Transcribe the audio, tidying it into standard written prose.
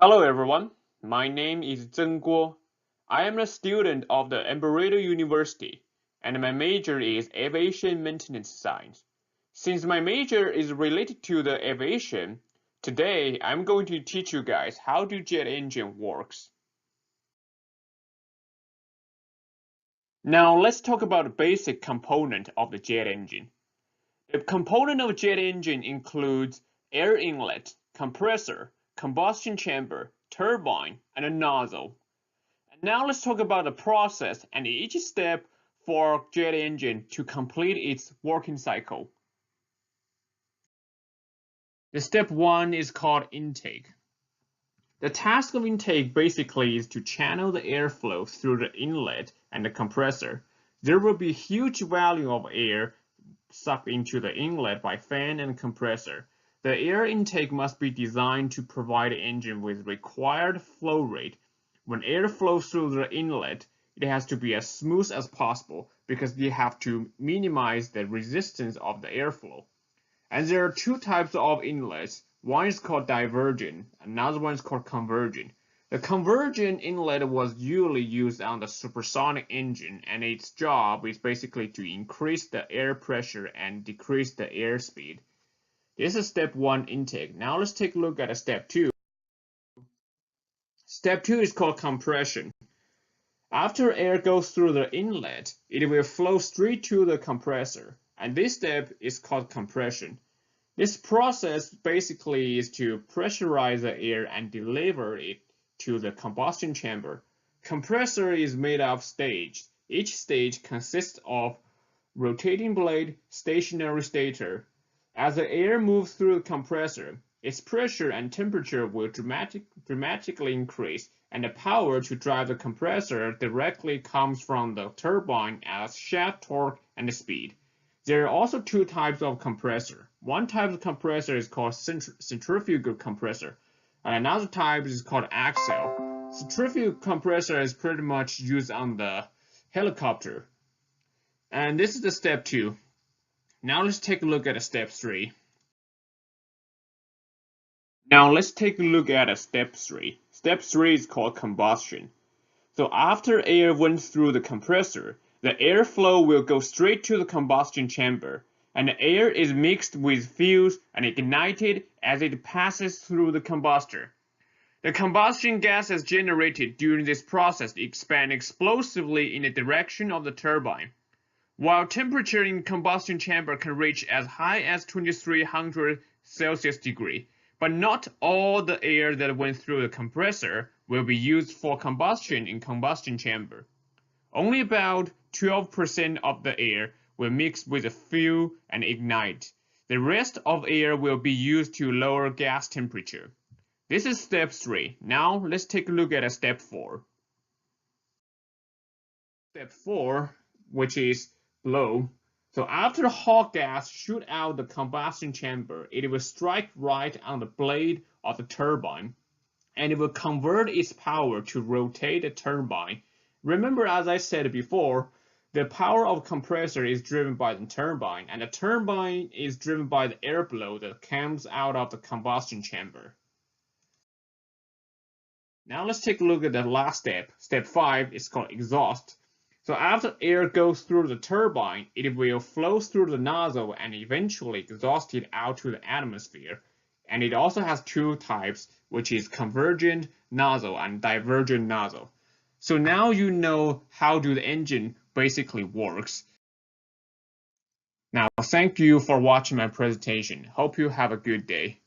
Hello everyone, my name is Zheng Guo. I am a student of the Embry-Riddle University, and my major is Aviation Maintenance Science. Since my major is related to the aviation, today I'm going to teach you guys how the jet engine works. Now let's talk about the basic component of the jet engine. The component of a jet engine includes air inlet, compressor, combustion chamber, turbine, and a nozzle. And now let's talk about the process and each step for jet engine to complete its working cycle. The step 1 is called intake. The task of intake basically is to channel the airflow through the inlet and the compressor. There will be huge volume of air sucked into the inlet by fan and compressor. The air intake must be designed to provide the engine with required flow rate. When air flows through the inlet, it has to be as smooth as possible because you have to minimize the resistance of the airflow. And there are two types of inlets. One is called divergent, another one is called convergent. The convergent inlet was usually used on the supersonic engine, and its job is basically to increase the air pressure and decrease the airspeed. This is step 1 intake. Now let's take a look at step 2. Step 2 is called compression. After air goes through the inlet, it will flow straight to the compressor, and this step is called compression. This process basically is to pressurize the air and deliver it to the combustion chamber. Compressor is made of stages. Each stage consists of rotating blade, stationary stator. As the air moves through the compressor, its pressure and temperature will dramatically increase, and the power to drive the compressor directly comes from the turbine as shaft torque and speed. There are also two types of compressor. One type of compressor is called centrifugal compressor, and another type is called axial. Centrifugal compressor is pretty much used on the helicopter. And this is the step 2. Now let's take a look at step 3. Now let's take a look at step 3. Step 3 is called combustion. So after air went through the compressor, the airflow will go straight to the combustion chamber, and the air is mixed with fuels and ignited as it passes through the combustor. The combustion gases generated during this process expand explosively in the direction of the turbine. While temperature in combustion chamber can reach as high as 2300 Celsius degree, but not all the air that went through the compressor will be used for combustion in combustion chamber. Only about 12% of the air will mix with the fuel and ignite. The rest of air will be used to lower gas temperature. This is step 3. Now let's take a look at step 4. Step 4, which is blow. So after hot gas shoot out the combustion chamber, it will strike right on the blade of the turbine, and it will convert its power to rotate the turbine. Remember, as I said before, the power of compressor is driven by the turbine, and the turbine is driven by the airflow that comes out of the combustion chamber. Now let's take a look at the last step. Step 5 is called exhaust. So after air goes through the turbine, it will flow through the nozzle and eventually exhaust it out to the atmosphere. And it also has two types, which is convergent nozzle and divergent nozzle. So now you know how the engine basically works. Now, thank you for watching my presentation. Hope you have a good day.